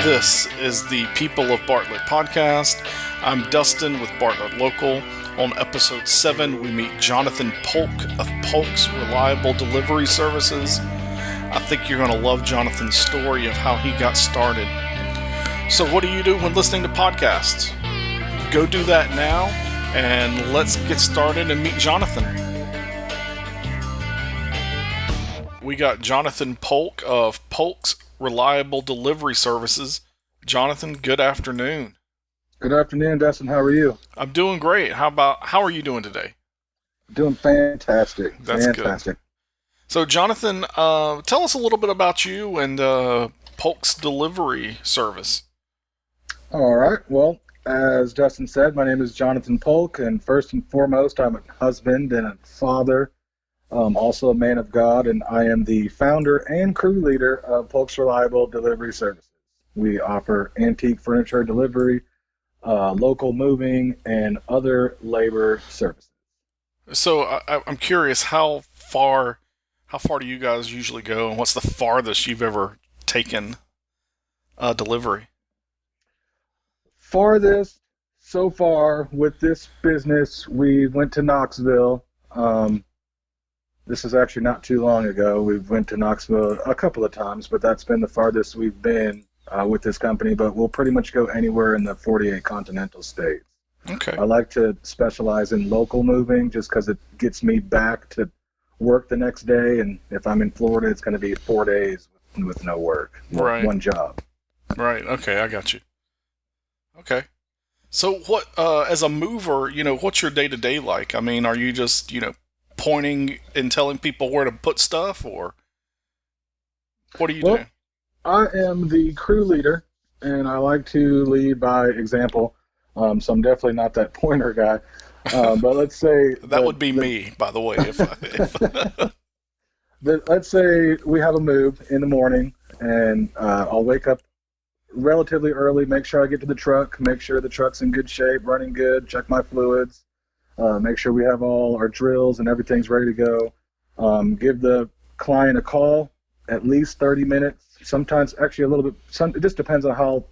This is the People of Bartlett podcast. I'm Dustin with Bartlett Local. On episode 7, we meet Johnathan Polk of Polks Reliable Delivery Services. I think you're going to love Jonathan's story of how he got started. So what do you do when listening to podcasts? Go do that now, and let's get started and meet Johnathan. We got Johnathan Polk of Polks Reliable Delivery Services. Johnathan, good afternoon. Good afternoon, Dustin. How are you? I'm doing great. How are you doing today? Doing fantastic. That's fantastic. Good. So, Johnathan, tell us a little bit about you and Polk's Delivery Service. All right. Well, as Dustin said, my name is Johnathan Polk, and first and foremost, I'm a husband and a father, also a man of God, and I am the founder and crew leader of Polks Reliable Delivery Services. We offer antique furniture delivery, local moving, and other labor services. So I'm curious, how far do you guys usually go, and what's the farthest you've ever taken delivery? Farthest so far with this business, we went to Knoxville. This is actually not too long ago. We went to Knoxville a couple of times, but that's been the farthest we've been with this company. But we'll pretty much go anywhere in the 48 continental states. Okay. I like to specialize in local moving just because it gets me back to work the next day. And if I'm in Florida, it's going to be 4 days with no work. Right. One job. Right. Okay, I got you. Okay. So what, as a mover, what's your day-to-day like? I mean, are you just, pointing and telling people where to put stuff, or what do you do? I am the crew leader, and I like to lead by example. So I'm definitely not that pointer guy. But let's say that would be me, by the way. Let's say we have a move in the morning, and I'll wake up relatively early, make sure I get to the truck, make sure the truck's in good shape, running good, check my fluids, make sure we have all our drills and everything's ready to go. Give the client a call, at least 30 minutes. Sometimes actually a little bit. It just depends on how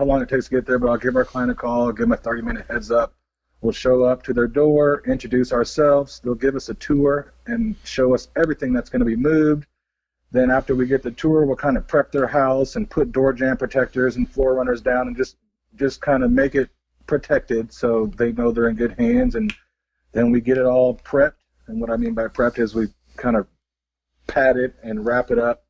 long it takes to get there. But I'll give our client a call. I'll give them a 30-minute heads up. We'll show up to their door, introduce ourselves. They'll give us a tour and show us everything that's going to be moved. Then after we get the tour, we'll kind of prep their house and put door jamb protectors and floor runners down and just kind of make it protected so they know they're in good hands. And then we get it all prepped. And what I mean by prepped is we kind of pad it and wrap it up.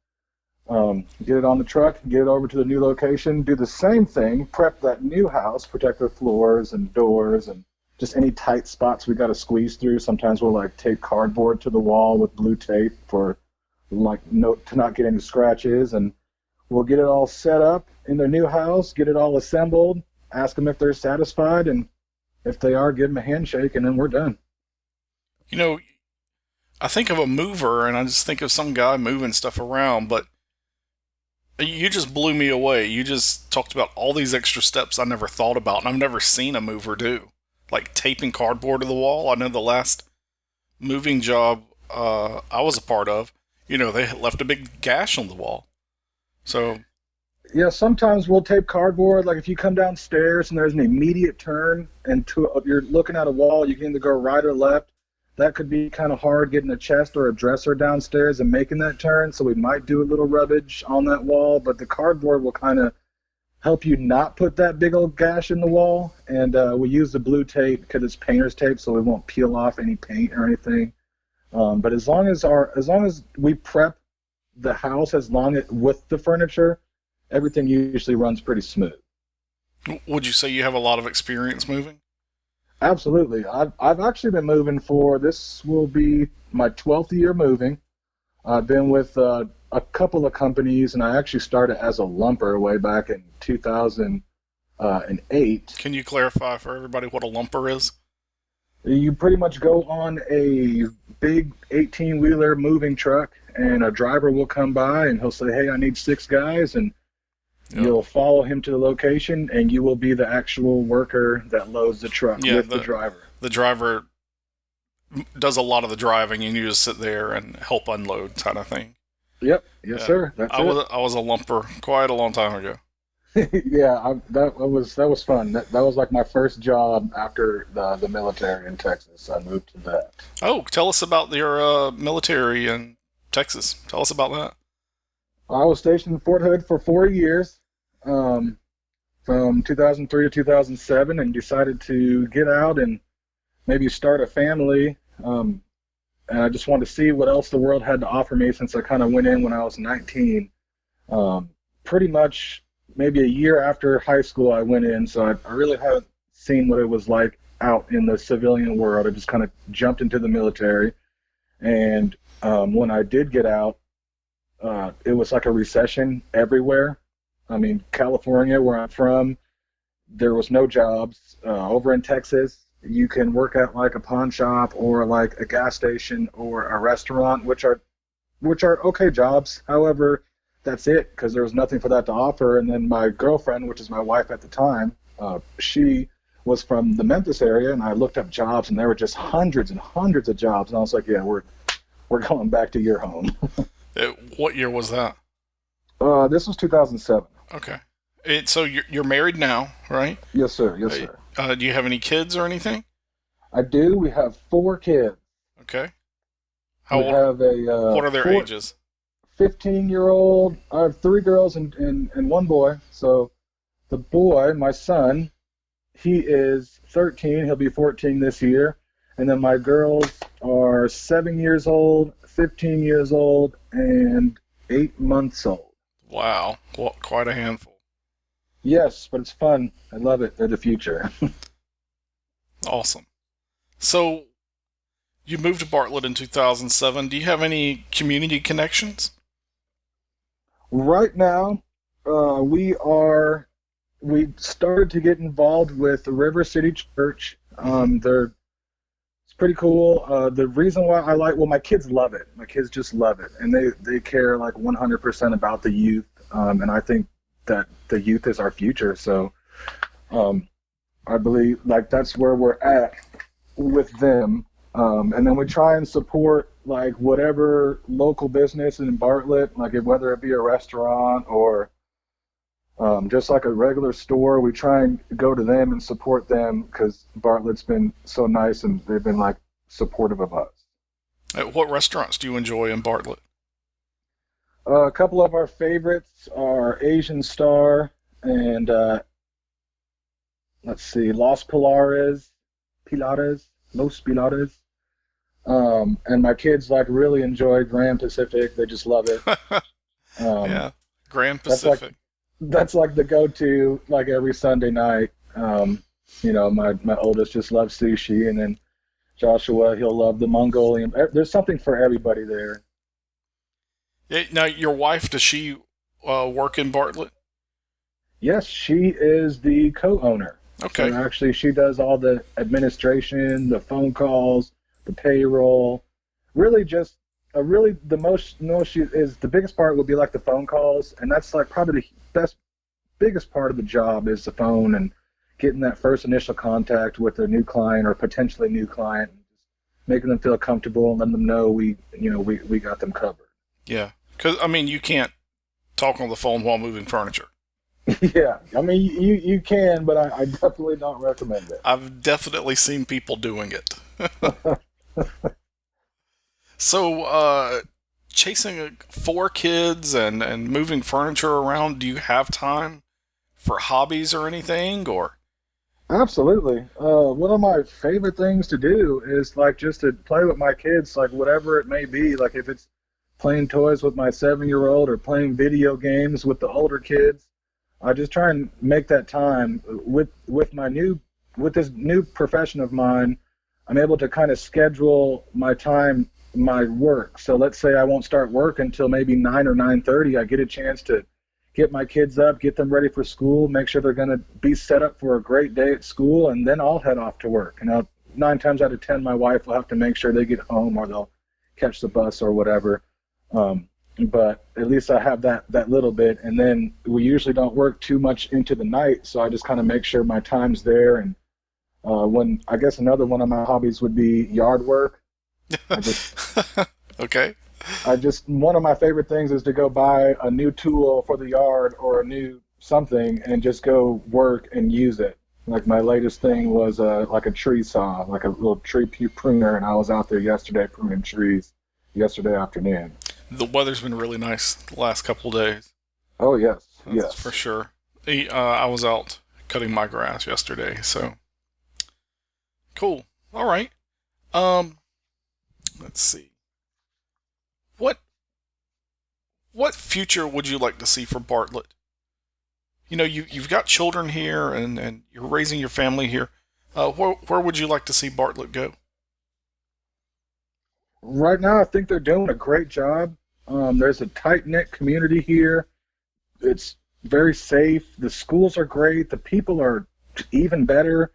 Get it on the truck, get it over to the new location, do the same thing, prep that new house, protect the floors and doors and just any tight spots we got to squeeze through. Sometimes we'll tape cardboard to the wall with blue tape for to not get any scratches, and we'll get it all set up in their new house, get it all assembled, ask them if they're satisfied, and if they are, give them a handshake, and then we're done. I think of a mover, and I just think of some guy moving stuff around, but you just blew me away. You just talked about all these extra steps I never thought about, and I've never seen a mover do. Like taping cardboard to the wall. I know the last moving job I was a part of, they left a big gash on the wall. So, yeah, sometimes we'll tape cardboard. Like if you come downstairs and there's an immediate turn and you're looking at a wall, you can either go right or left. That could be kind of hard getting a chest or a dresser downstairs and making that turn. So we might do a little rubbage on that wall, but the cardboard will kind of help you not put that big old gash in the wall. And we use the blue tape because it's painter's tape, so we won't peel off any paint or anything. But as long as we prep the house, with the furniture, everything usually runs pretty smooth. Would you say you have a lot of experience moving? Absolutely. I've actually been moving this will be my 12th year moving. I've been with a couple of companies, and I actually started as a lumper way back in 2008. Can you clarify for everybody what a lumper is? You pretty much go on a big 18-wheeler moving truck, and a driver will come by, and he'll say, hey, I need 6 guys, and you'll follow him to the location, and you will be the actual worker that loads the truck with the driver. The driver does a lot of the driving, and you just sit there and help unload kind of thing. Yep. Yes, sir. That's it. I was a lumper quite a long time ago. Yeah, that was fun. That was like my first job after the military in Texas. I moved to that. Oh, tell us about your military in Texas. Tell us about that. I was stationed in Fort Hood for 4 years, um, from 2003 to 2007, and decided to get out and maybe start a family. And I just wanted to see what else the world had to offer me since I kind of went in when I was 19. Um, Pretty much maybe a year after high school, I went in, so I really haven't seen what it was like out in the civilian world. I just kind of jumped into the military, and when I did get out, it was like a recession everywhere. I mean, California, where I'm from, there was no jobs. Over in Texas, you can work at like a pawn shop or like a gas station or a restaurant, which are okay jobs. However, that's it because there was nothing for that to offer. And then my girlfriend, which is my wife at the time, she was from the Memphis area, and I looked up jobs, and there were just hundreds and hundreds of jobs. And I was like, yeah, we're going back to your home. What year was that? This was 2007. Okay. So you're married now, right? Yes, sir. Yes, sir. Do you have any kids or anything? I do. We have 4 kids. Okay. We have a what are their ages? 15-year-old. I have 3 girls and 1 boy. So the boy, my son, he is 13. He'll be 14 this year. And then my girls are 7 years old, 15 years old, and 8 months old. Wow. Well, quite a handful. Yes, but it's fun. I love it. They're the future. Awesome. So you moved to Bartlett in 2007. Do you have any community connections? Right now, we started to get involved with the River City Church. It's pretty cool. The reason why my kids love it. My kids just love it, and they care like 100% about the youth. And I think that the youth is our future. So, I believe like that's where we're at with them. And then we try and support like whatever local business in Bartlett, like whether it be a restaurant or just like a regular store. We try and go to them and support them because Bartlett's been so nice and they've been like supportive of us. What restaurants do you enjoy in Bartlett? A couple of our favorites are Asian Star and let's see, Los Pilares. And my kids like really enjoy Grand Pacific. They just love it. Yeah, Grand Pacific. That's like the go-to like every Sunday night. My oldest just loves sushi, and then Joshua, he'll love the Mongolian. There's something for everybody there. Yeah, now, your wife, does she work in Bartlett? Yes, she is the co-owner. Okay. So actually, she does all the administration, the phone calls, the payroll. Really, the biggest part would be like the phone calls, and that's like probably the biggest part of the job is the phone and getting that first initial contact with a new client or potentially new client, making them feel comfortable and letting them know we got them covered. Yeah, because I mean, you can't talk on the phone while moving furniture. Yeah, I mean, you can, but I definitely don't recommend it. I've definitely seen people doing it. So, chasing 4 kids and moving furniture around, do you have time for hobbies or anything, or? Absolutely. One of my favorite things to do is like just to play with my kids, like whatever it may be. Like if it's playing toys with my 7-year-old or playing video games with the older kids, I just try and make that time with this new profession of mine. I'm able to kind of schedule my time, my work. So let's say I won't start work until maybe 9 or 9:30. I get a chance to get my kids up, get them ready for school, make sure they're going to be set up for a great day at school, and then I'll head off to work. 9 times out of 10, my wife will have to make sure they get home or they'll catch the bus or whatever. But at least I have that little bit, and then we usually don't work too much into the night, so I just kind of make sure my time's there. And when I guess another one of my hobbies would be yard work. Okay. One of my favorite things is to go buy a new tool for the yard or a new something and just go work and use it. Like my latest thing was like a tree saw, like a little tree pruner, and I was out there yesterday pruning trees yesterday afternoon. The weather's been really nice the last couple of days. Oh yes, That's for yes. sure. I was out cutting my grass yesterday, so cool. All right. Um, let's see. What what future would you like to see for Bartlett? You've got children here, and you're raising your family here. Where would you like to see Bartlett go? Right now, I think they're doing a great job. There's a tight knit community here. It's very safe. The schools are great. The people are even better.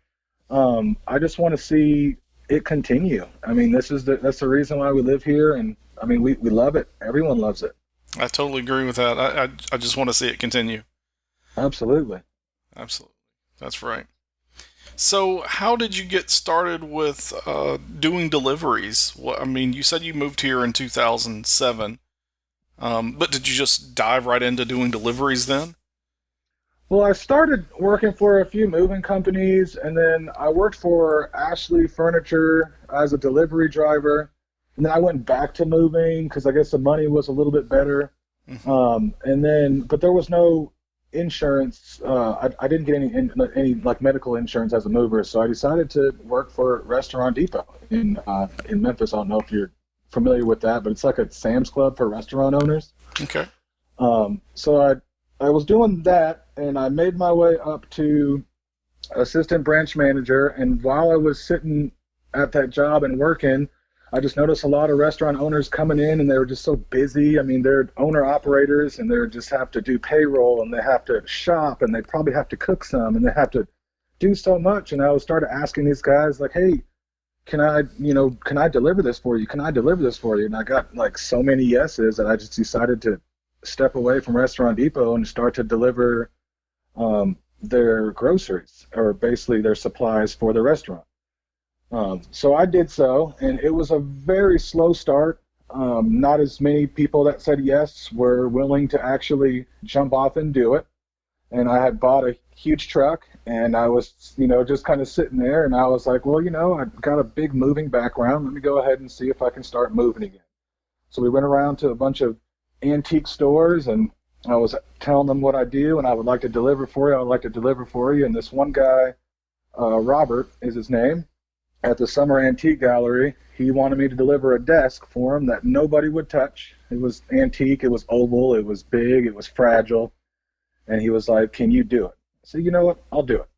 I just want to see it continue. I mean, that's the reason why we live here, and I mean, we love it. Everyone loves it. I totally agree with that. I just want to see it continue. Absolutely. Absolutely, that's right. So, how did you get started with doing deliveries? I mean, you said you moved here in 2007, but did you just dive right into doing deliveries then? Well, I started working for a few moving companies, and then I worked for Ashley Furniture as a delivery driver. And then I went back to moving because I guess the money was a little bit better. Hmm. But there was no insurance. I didn't get any like medical insurance as a mover, so I decided to work for Restaurant Depot in Memphis. I don't know if you're familiar with that, but it's like a Sam's Club for restaurant owners. Okay. So I was doing that, and I made my way up to assistant branch manager. And while I was sitting at that job and working, I just noticed a lot of restaurant owners coming in, and they were just so busy. I mean, they're owner operators, and they just have to do payroll, and they have to shop, and they probably have to cook some, and they have to do so much. And I was started asking these guys, like, hey, can I deliver this for you? Can I deliver this for you? And I got like so many yeses that I just decided to step away from Restaurant Depot and start to deliver their groceries, or basically their supplies for the restaurant. So I did so, and it was a very slow start. Not as many people that said yes were willing to actually jump off and do it. And I had bought a huge truck, and I was, just kind of sitting there, and I was like, well, I've got a big moving background. Let me go ahead and see if I can start moving again. So we went around to a bunch of antique stores, and I was telling them what I do, and I would like to deliver for you. I would like to deliver for you. And this one guy, Robert is his name, at the Summer Antique Gallery, he wanted me to deliver a desk for him that nobody would touch. It was antique, it was oval, it was big, it was fragile. And he was like, can you do it? I said, you know what, I'll do it.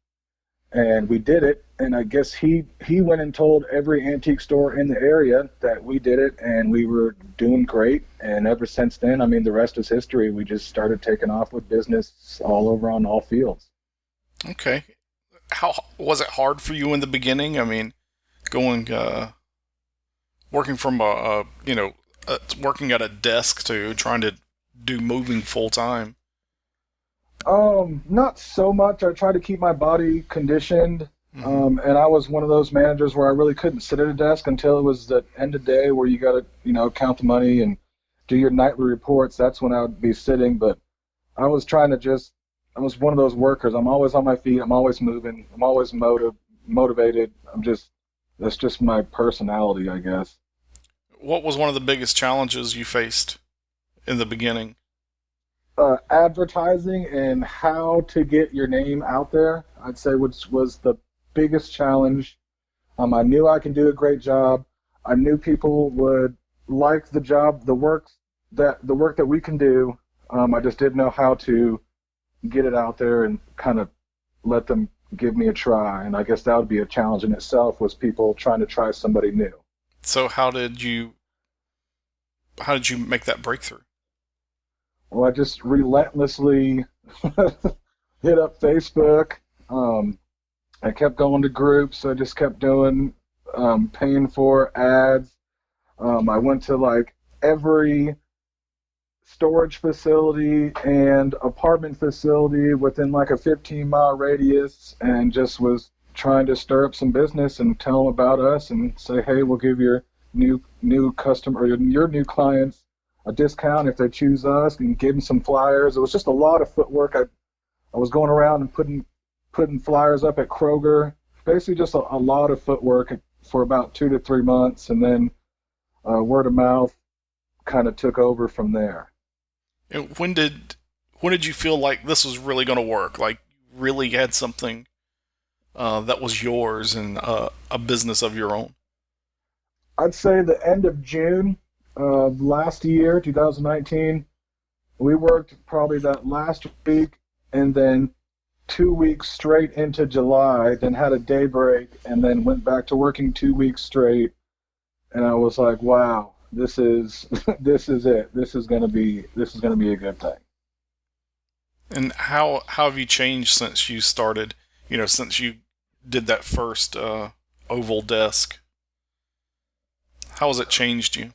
And we did it, and I guess he went and told every antique store in the area that we did it, and we were doing great. And ever since then, I mean, the rest is history. We just started taking off with business all over on all fields. Okay. How was it hard for you in the beginning? I mean, going working from working at a desk to trying to do moving full time. Not so much. I tried to keep my body conditioned. Hmm. And I was one of those managers where I really couldn't sit at a desk until it was the end of the day where you got to, count the money and do your nightly reports. That's when I would be sitting. But I was trying to I was one of those workers. I'm always on my feet. I'm always moving. I'm always motivated. That's just my personality, I guess. What was one of the biggest challenges you faced in the beginning? Advertising and how to get your name out there, I'd say, which was the biggest challenge. I knew I could do a great job. I knew people would like the job, the work that we can do. I just didn't know how to get it out there and kind of let them give me a try. And I guess that would be a challenge in itself, was people trying to try somebody new. So how did you make that breakthrough? Well, I just relentlessly hit up Facebook. I kept going to groups. I just kept doing, paying for ads. I went to like every storage facility and apartment facility within like a 15-mile radius, and just was trying to stir up some business and tell them about us and say, hey, we'll give your new customer, or your new clients, a discount if they choose us, and give them some flyers. It was just a lot of footwork. I was going around and putting flyers up at Kroger. Basically, just a lot of footwork for about 2 to 3 months, and then word of mouth kind of took over from there. And when did you feel like this was really going to work? Like you really had something that was yours and a business of your own? I'd say the end of June of last year, 2019. We worked probably that last week, and then 2 weeks straight into July, then had a day break, and then went back to working 2 weeks straight. And I was like, wow, this is this is it. This is gonna be a good thing. And how have you changed since you started? Since you did that first oval desk, how has it changed you?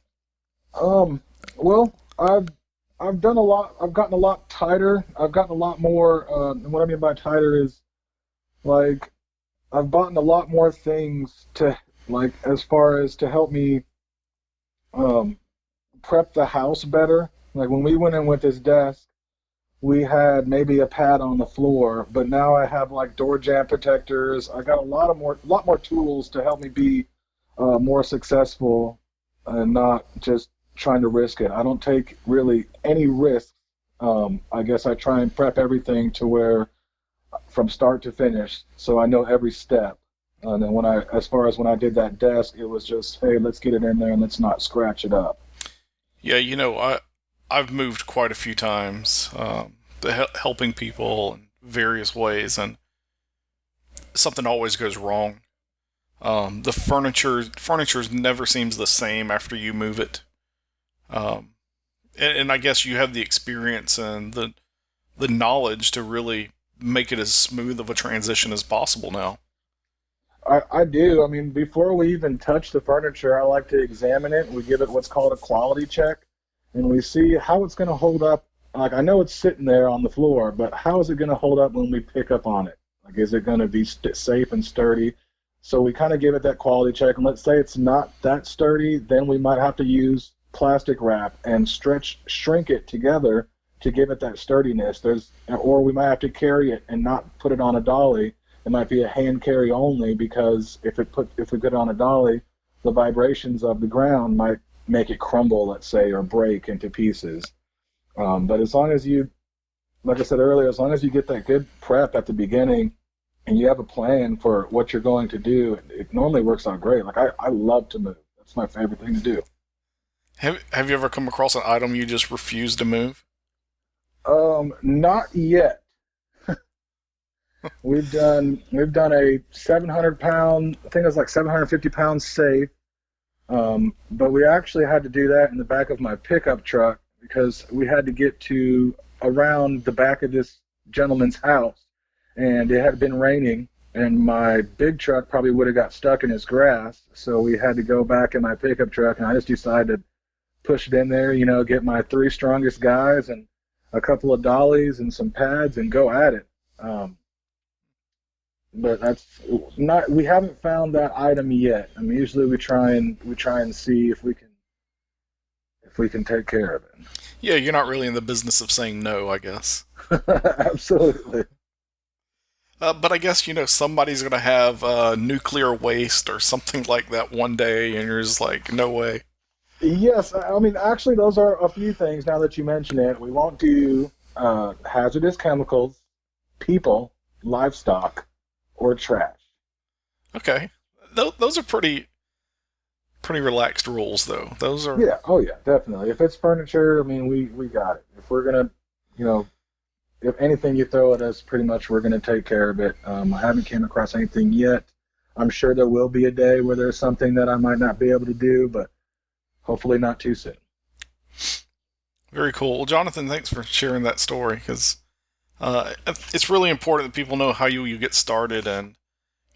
Well, I've done a lot. I've gotten a lot tighter. I've gotten a lot more. And what I mean by tighter is, like, I've bought a lot more things to, like, as far as to help me prep the house better. Like when we went in with this desk, we had maybe a pad on the floor, but now I have like door jam protectors. I got a lot more tools to help me be more successful and not just trying to risk it. I don't take really any risks. I guess I try and prep everything to where from start to finish, so I know every step. And then as far as when I did that desk, it was just, hey, let's get it in there and let's not scratch it up. Yeah, I've moved quite a few times, helping people in various ways, and something always goes wrong. The furniture never seems the same after you move it. And I guess you have the experience and the knowledge to really make it as smooth of a transition as possible now. I do. I mean, before we even touch the furniture, I like to examine it. We give it what's called a quality check, and we see how it's going to hold up. Like, I know it's sitting there on the floor, but how is it going to hold up when we pick up on it? Like, is it going to be safe and sturdy? So we kind of give it that quality check, and let's say it's not that sturdy, then we might have to use plastic wrap and shrink it together to give it that sturdiness. Or we might have to carry it and not put it on a dolly. It might be a hand carry only, because if we put it on a dolly, the vibrations of the ground might make it crumble, let's say, or break into pieces. But as long as you, like I said earlier, as long as you get that good prep at the beginning and you have a plan for what you're going to do, it normally works out great. Like I love to move. That's my favorite thing to do. Have you ever come across an item you just refuse to move? Not yet. We've done a 700-pound, I think it was like 750-pound safe, but we actually had to do that in the back of my pickup truck because we had to get to around the back of this gentleman's house, and it had been raining, and my big truck probably would have got stuck in his grass, so we had to go back in my pickup truck, and I just decided to push it in there, get my 3 strongest guys and a couple of dollies and some pads and go at it. But that's not. We haven't found that item yet. I mean, usually we try and see if we can take care of it. Yeah, you're not really in the business of saying no, I guess. Absolutely. But I guess somebody's gonna have nuclear waste or something like that one day, and you're just like, no way. Yes, I mean, actually, those are a few things. Now that you mention it, we won't do hazardous chemicals, people, livestock, or trash. Okay, those are pretty relaxed rules, though. Those are. Yeah. Oh, yeah. Definitely. If it's furniture, I mean, we got it. If we're gonna, if anything you throw at us, pretty much we're gonna take care of it. I haven't came across anything yet. I'm sure there will be a day where there's something that I might not be able to do, but hopefully not too soon. Very cool. Well, Johnathan, thanks for sharing that story, because it's really important that people know how you get started and,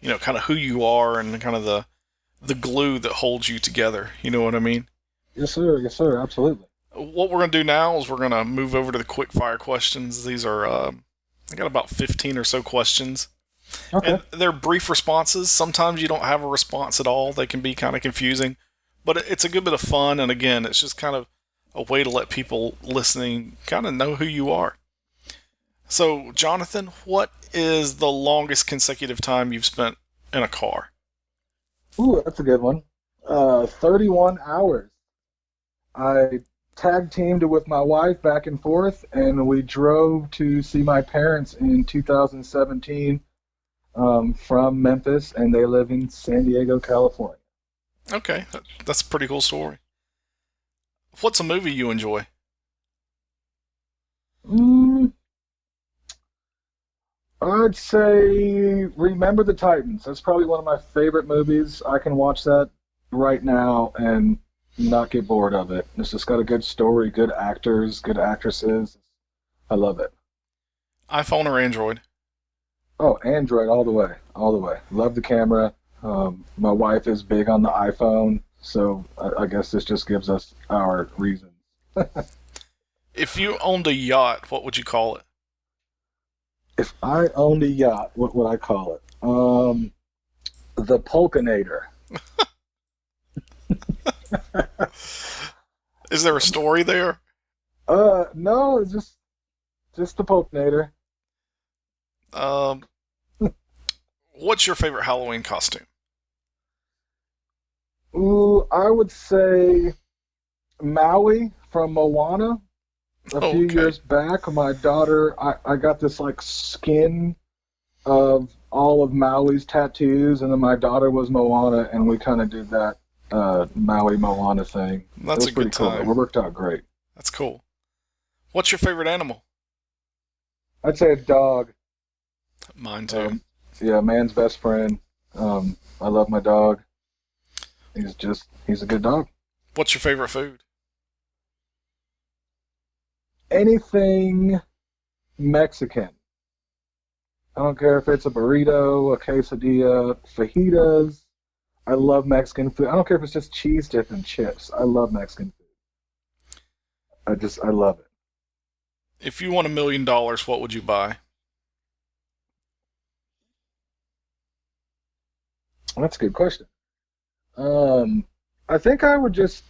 kind of who you are and kind of the glue that holds you together. You know what I mean? Yes, sir. Yes, sir. Absolutely. What we're going to do now is we're going to move over to the quick fire questions. These are, I got about 15 or so questions. Okay. And they're brief responses. Sometimes you don't have a response at all. They can be kind of confusing. But it's a good bit of fun, and again, it's just kind of a way to let people listening kind of know who you are. So, Jonathan, what is the longest consecutive time you've spent in a car? Ooh, that's a good one. 31 hours. I tag teamed with my wife back and forth, and we drove to see my parents in 2017 from Memphis, and they live in San Diego, California. Okay, that's a pretty cool story. What's a movie you enjoy? Mm, I'd say Remember the Titans. That's probably one of my favorite movies. I can watch that right now and not get bored of it. It's just got a good story, good actors, good actresses. I love it. iPhone or Android? Oh, Android all the way, all the way. Love the camera. My wife is big on the iPhone, so I guess this just gives us our reasons. If you owned a yacht, what would you call it? If I owned a yacht, what would I call it? The Polkinator. Is there a story there? No, it's just the Polkinator. Um, what's your favorite Halloween costume? Ooh, I would say Maui from Moana. A Oh, few okay. years back, my daughter, I got this like skin of all of Maui's tattoos, and then my daughter was Moana, and we kind of did that Maui Moana thing. It That's was a pretty good cool. It time. worked out great. That's cool. What's your favorite animal? I'd say a dog. Mine too. Um, yeah, man's best friend. I love my dog. He's a good dog. What's your favorite food? Anything Mexican. I don't care if it's a burrito, a quesadilla, fajitas. I love Mexican food. I don't care if it's just cheese dip and chips. I love Mexican food. I love it. If you won $1 million, what would you buy? That's a good question. Um, I think I would just,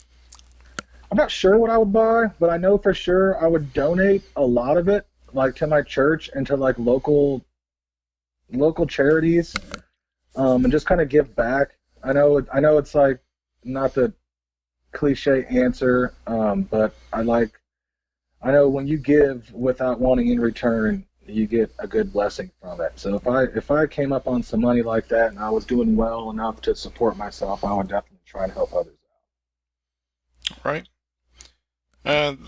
I'm not sure what I would buy, but I know for sure I would donate a lot of it, like to my church and to like local charities, and just kind of give back. I know it's like not the cliche answer, but I know when you give without wanting in return, you get a good blessing from it. So if I came up on some money like that and I was doing well enough to support myself, I would definitely try to help others Right.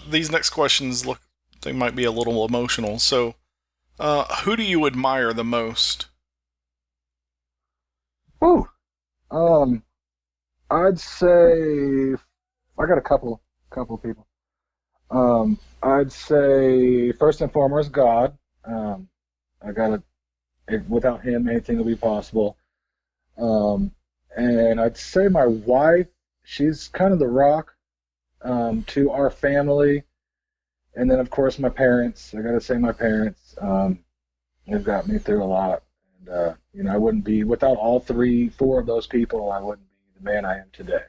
These next questions look, they might be a little emotional. So, who do you admire the most? out. Whew. Um, I'd say I got a couple people. I'd say first and foremost God. Um, I gotta without him anything will be possible. Um, and I'd say my wife, she's kind of the rock to our family. And then, of course, my parents. I got to say, my parents have got me through a lot. And, I wouldn't be, without all three, four of those people, I wouldn't be the man I am today.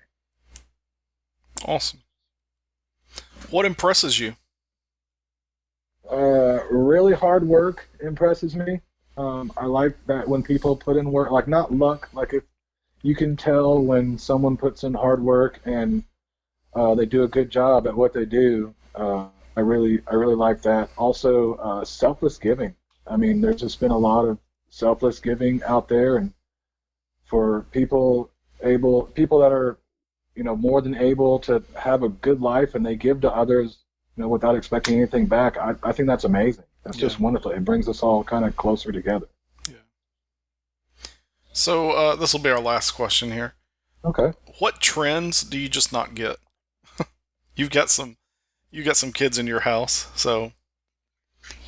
Awesome. What impresses you? Really hard work impresses me. I like that when people put in work, like not luck, like if you can tell when someone puts in hard work and they do a good job at what they do. I really like that. Also, selfless giving. I mean, there's just been a lot of selfless giving out there, and for people that are, more than able to have a good life and they give to others, without expecting anything back. I think that's amazing. That's Yeah. just wonderful. It brings us all kind of closer together. Yeah. So, this will be our last question here. Okay. What trends do you just not get? You've got some, you got some kids in your house. So,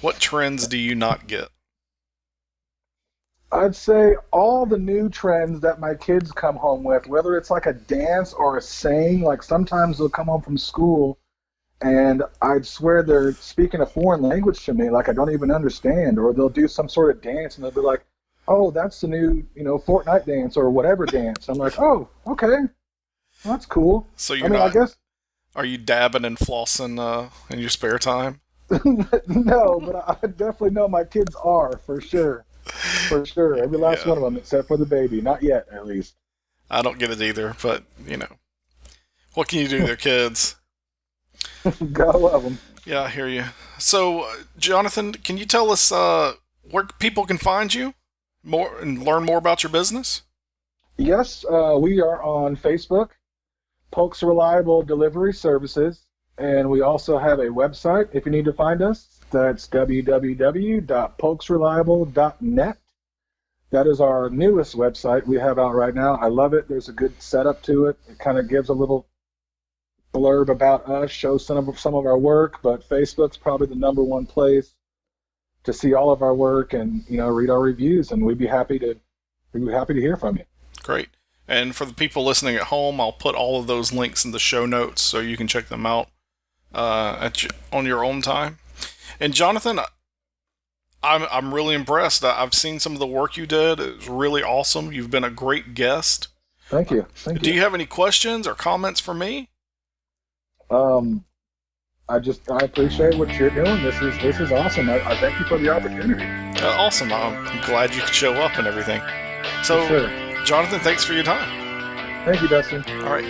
what trends do you not get? I'd say all the new trends that my kids come home with, whether it's like a dance or a saying, like sometimes they'll come home from school and I'd swear they're speaking a foreign language to me, like I don't even understand, or they'll do some sort of dance and they'll be like, "Oh, that's the new, Fortnite dance or whatever dance." I'm like, "Oh, okay, well, that's cool." So I you're mean, I not. guess Are you dabbing and flossing in your spare time? No, but I definitely know my kids are for sure. For sure, every last Yeah. one of them, except for the baby. Not yet, at least. I don't get it either, but what can you do? They're kids. Gotta love them. Yeah, I hear you. So, Jonathan, can you tell us where people can find you more and learn more about your business? Yes, we are on Facebook, Polks Reliable Delivery Services, and we also have a website if you need to find us. That's www.polksreliable.net. That is our newest website we have out right now. I love it. There's a good setup to it. It kind of gives a little blurb about us, shows some of our work, but Facebook's probably the number one place to see all of our work and read our reviews, and we'd be happy to hear from you. Great. And for the people listening at home, I'll put all of those links in the show notes so you can check them out on your own time. And Jonathan, I'm really impressed. I've seen some of the work you did. It was really awesome. You've been a great guest. Thank you. Do you have any questions or comments for me? I appreciate what you're doing. This is awesome. I thank you for the opportunity. Awesome. I'm glad you could show up and everything. So, For sure. Jonathan, thanks for your time. Thank you, Dustin. All right.